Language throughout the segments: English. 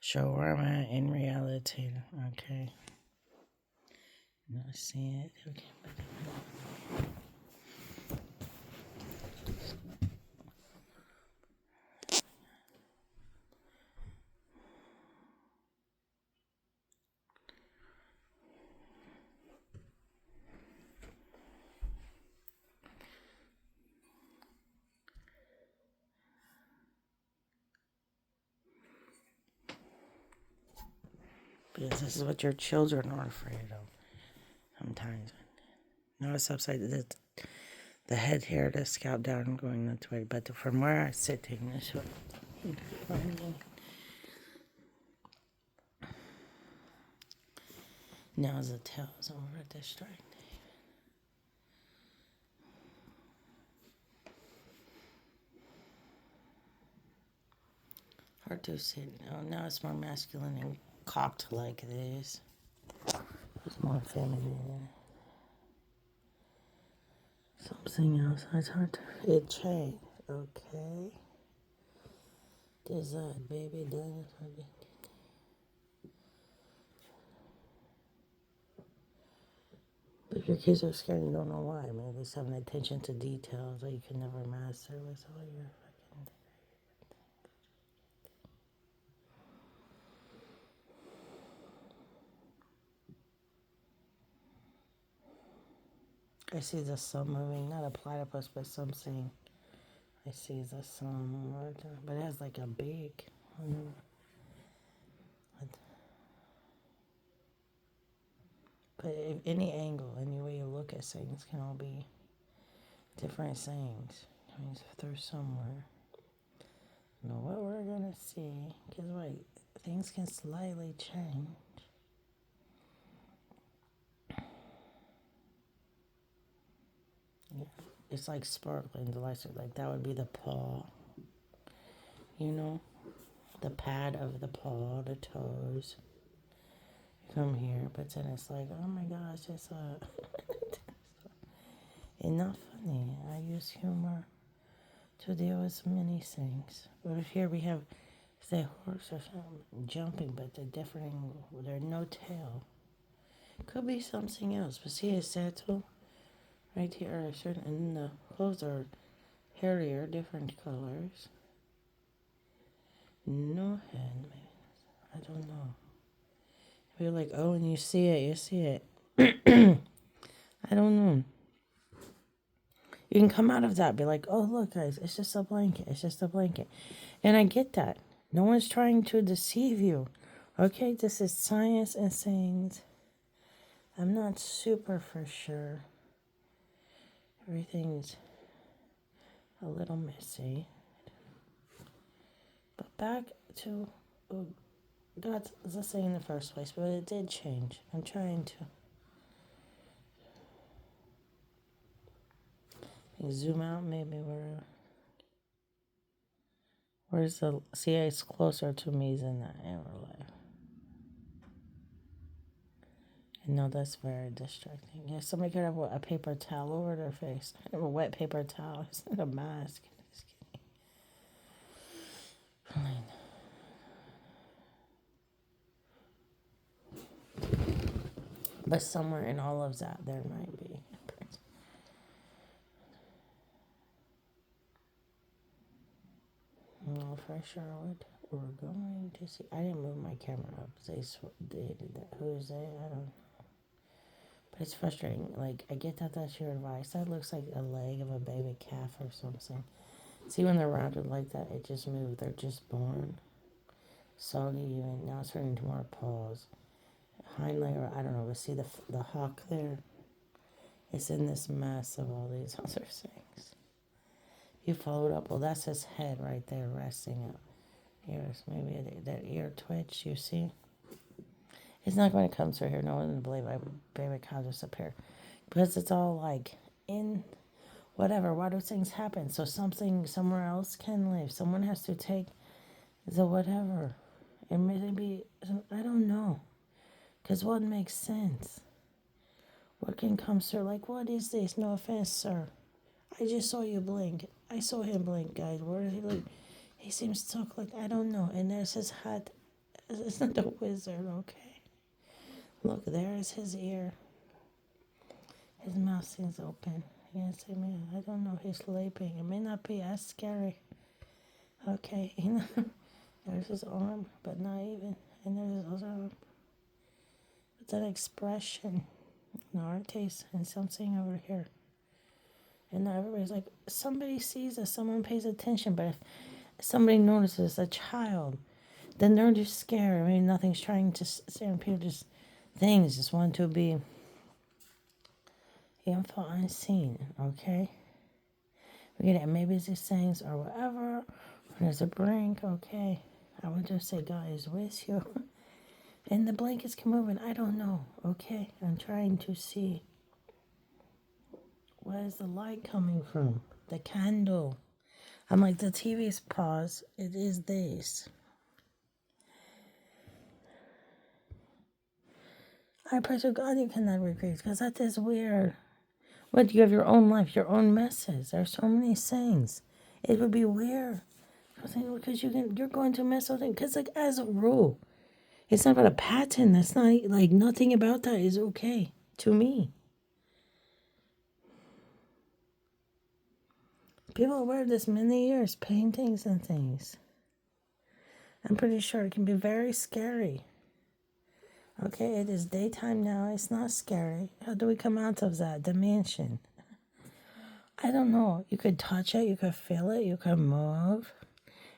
Show where I'm at in reality. Okay. Not see it. Okay. Because this is what your children are afraid of sometimes. No, it's upside the head here, the scalp down going that way. But from where I'm sitting, this way. Now the tail is over distracting. Hard to see. Oh, now it's more masculine and cocked like this. It's more feminine. Something else. It's hard to. It changed. Okay. Design, baby. Dinosaur. But your kids are scared, you don't know why. Maybe it's having attention to details that you can never master with all your fucking. I see the sun moving, not a platypus, but something. I see the sun, but it has like a beak. But if any angle, any way you look at things can all be different things. I mean, if there's somewhere. You know what we're gonna see? Cause wait, things can slightly change. Yeah, it's like sparkling. The lights are like that would be the paw. You know, the pad of the paw, the toes. Come here, but then it's like, oh my gosh, it's it's not funny. I use humor to deal with many things. But here we have, say, horse or something jumping, but they're different. There's no tail. Could be something else. But see, it's saddle right here, certain, and the clothes are hairier, different colors. No head, maybe. I don't know. You're like, oh, and you see it, you see it. I don't know. You can come out of that, be like, oh, look, guys, it's just a blanket. It's just a blanket. And I get that. No one's trying to deceive you. Okay, this is science and things. I'm not super for sure. Everything's a little messy. But back to God's the thing in the first place, but it did change. I'm trying to zoom out maybe where's the see it's closer to me than that in real life. And no, that's very distracting. Yeah, somebody could have a paper towel over their face. I have a wet paper towel. It's not a mask. Just kidding. But somewhere in all of that there might be. No, for sure what we're going to see. I didn't move my camera up. They did that. Who's they? I don't know. But it's frustrating. Like, I get that that's your advice. That looks like a leg of a baby calf or something. See, when they're rounded like that, it just moved. They're just born. Soggy even. Now it's turning into more paws. Hind leg, I don't know. But see the hawk there? It's in this mess of all these other things. You followed up. Well, that's his head right there resting up. Here's maybe that ear twitch, you see? It's not going to come through here. No one would believe I would baby cow disappear. Because it's all like in whatever. Why do things happen? So something somewhere else can live. Someone has to take the whatever. And maybe, I don't know. Because what makes sense? What can come through? Like, what is this? No offense, sir. I just saw you blink. I saw him blink, guys. Where did he look? He seems to talk like, I don't know. And there's his hat This isn't a wizard, okay? Look, there is his ear. His mouth seems open. Yes, I mean, I don't know. He's sleeping. It may not be as scary. Okay, there's his arm, but not even. And there's his other arm. It's an expression. No, our taste and something over here. And now everybody's like, somebody sees us, someone pays attention. But if somebody notices a child, then they're just scared. I mean, nothing's trying to scare people, just things just want to be info unseen, okay? We get it. Maybe it's these things or whatever. When there's a brink, okay. I would just say God is with you. And the blankets can move, and I don't know, okay? I'm trying to see. Where is the light coming from? The candle. I'm like, the TV's paused. It is this. I pray to God you cannot recreate, because that is weird. But you have your own life, your own messes. There's so many things. It would be weird. Because you're going to mess with it. Because like as a rule, it's not about a pattern. That's not like nothing about that is okay to me. People wear this many years, paintings and things. I'm pretty sure it can be very scary. Okay, it is daytime now. It's not scary. How do we come out of that dimension? I don't know. You could touch it. You could feel it. You could move.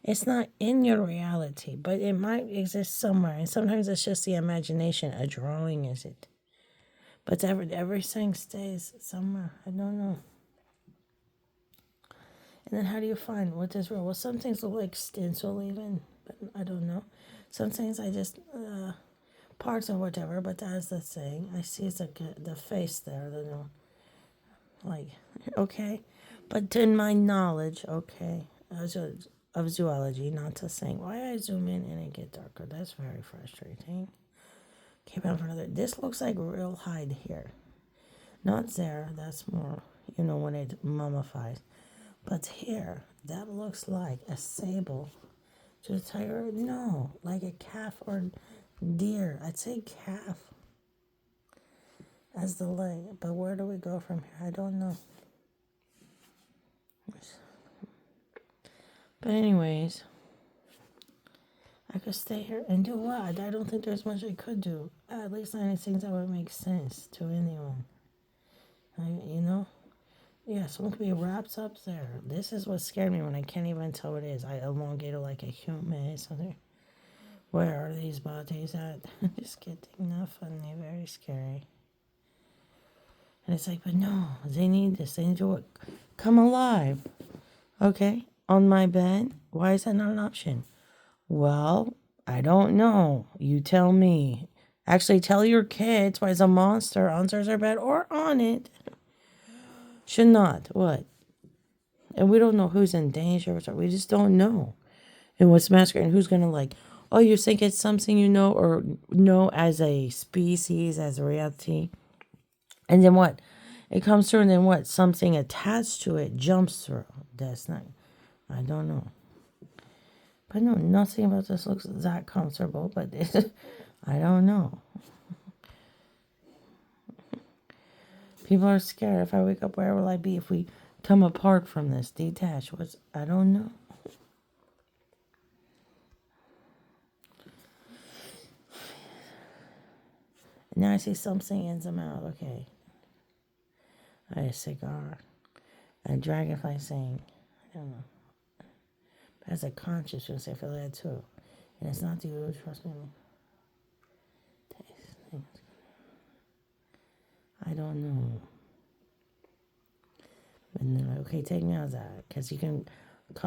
It's not in your reality, but it might exist somewhere. And sometimes it's just the imagination. A drawing is it. But everything stays somewhere. I don't know. And then how do you find what is real? Well, some things look like stencil even, but I don't know. Some things I just, parts or whatever, but that's the thing. I see it's like the face there, like, okay. But in my knowledge, okay, of zoology, not to sing. Why I zoom in and it get darker? That's very frustrating. Keep on for another. This looks like real hide here. Not there. That's more, when it mummifies. But here, that looks like a sable. Just tiger? No, like a calf or deer. I'd say calf as the leg. But where do we go from here? I don't know. But anyways, I could stay here and do what? I don't think there's much I could do. At least not any things that would make sense to anyone. Yeah, someone could be wrapped up there. This is what scared me when I can't even tell what it is. I elongated like a human. Something. Where are these bodies at? Just kidding. Not funny. Very scary. And it's like, but no, they need this. They need to come alive. Okay, on my bed. Why is that not an option? Well, I don't know. You tell me. Actually, tell your kids why it's a monster on their bed or on it. Should not. What? And we don't know who's in danger. We just don't know. And what's masquerading. Who's going to oh, you think it's something you know or know as a species, as a reality. And then what? It comes through and then what? Something attached to it jumps through. That's not. I don't know. But no, nothing about this looks that comfortable. But I don't know. People are scared. If I wake up, where will I be if we come apart from this? Detached. I don't know. Now I see something in the mouth. Okay. A cigar. A dragonfly saying, I don't know. But as a consciousness, I feel that too. And it's not you, trust me. I don't know. And they're like, okay, take me out of that. Because you can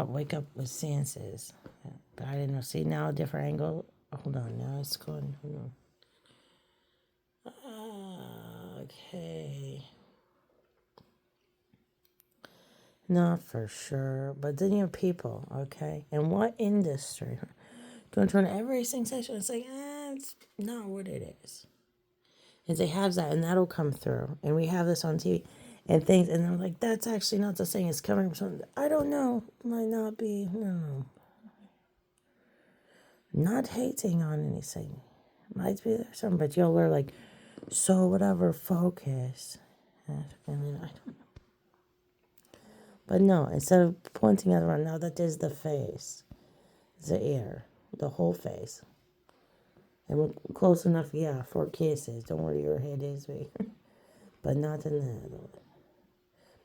wake up with senses. But I didn't know. See, now a different angle. Hold on. Now it's going. Hold on. Okay. Not for sure. But then you have people, okay? And what industry? Going to turn every sensation and say, it's not what it is. And they have that, and that'll come through. And we have this on TV and things, and they're like, that's actually not the thing. It's coming from something. I don't know. Might not be. No. Not hating on anything. Might be there some, but y'all are like, so whatever, focus. And then I don't. But no, instead of pointing it around, now that is the face, the ear, the whole face. And we're close enough, yeah, for kisses. Don't worry, your head is big. But not in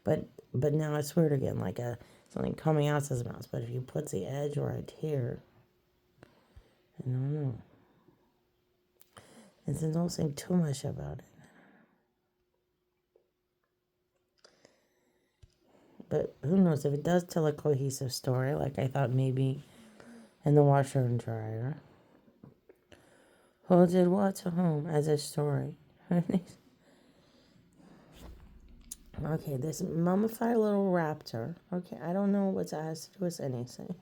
that. But now it's weird again, like something coming out of his mouth. But if you put the edge right here, I don't know. And then don't think too much about it. But who knows, if it does tell a cohesive story, like I thought maybe in the washer and dryer. Who did what to whom as a story? Okay, this mummified little raptor. Okay, I don't know what that has to do with anything.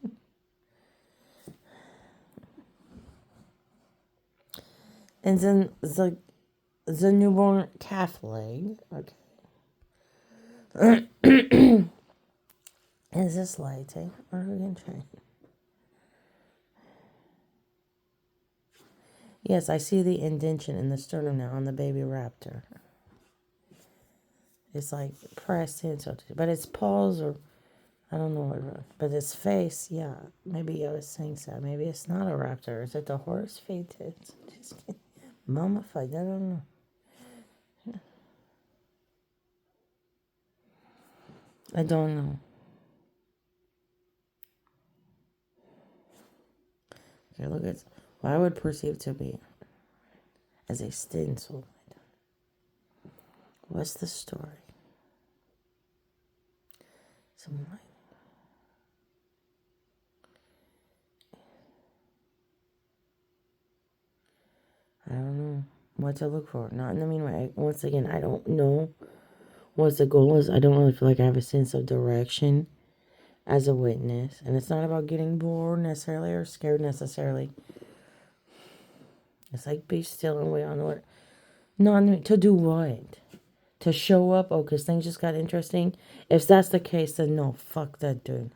And then the newborn calf leg. Okay. Is this lighting? Or are we going to try? Yes, I see the indentation in the sternum now on the baby raptor. It's like pressed in, so but its paws or I don't know what, but its face, yeah. Maybe I was saying so. Maybe it's not a raptor. Is it the horse feet? It's just mummified. I don't know. I don't know. Okay, look at what I would perceive to be as a stencil. What's the story? Some light. I don't know what to look for. Not in the mean way. Once again, I don't know what the goal is. I don't really feel like I have a sense of direction as a witness. And it's not about getting bored necessarily or scared necessarily. It's like be still and wait on the Lord. No, to do what? To show up? Oh, because things just got interesting? If that's the case, then no, fuck that dude.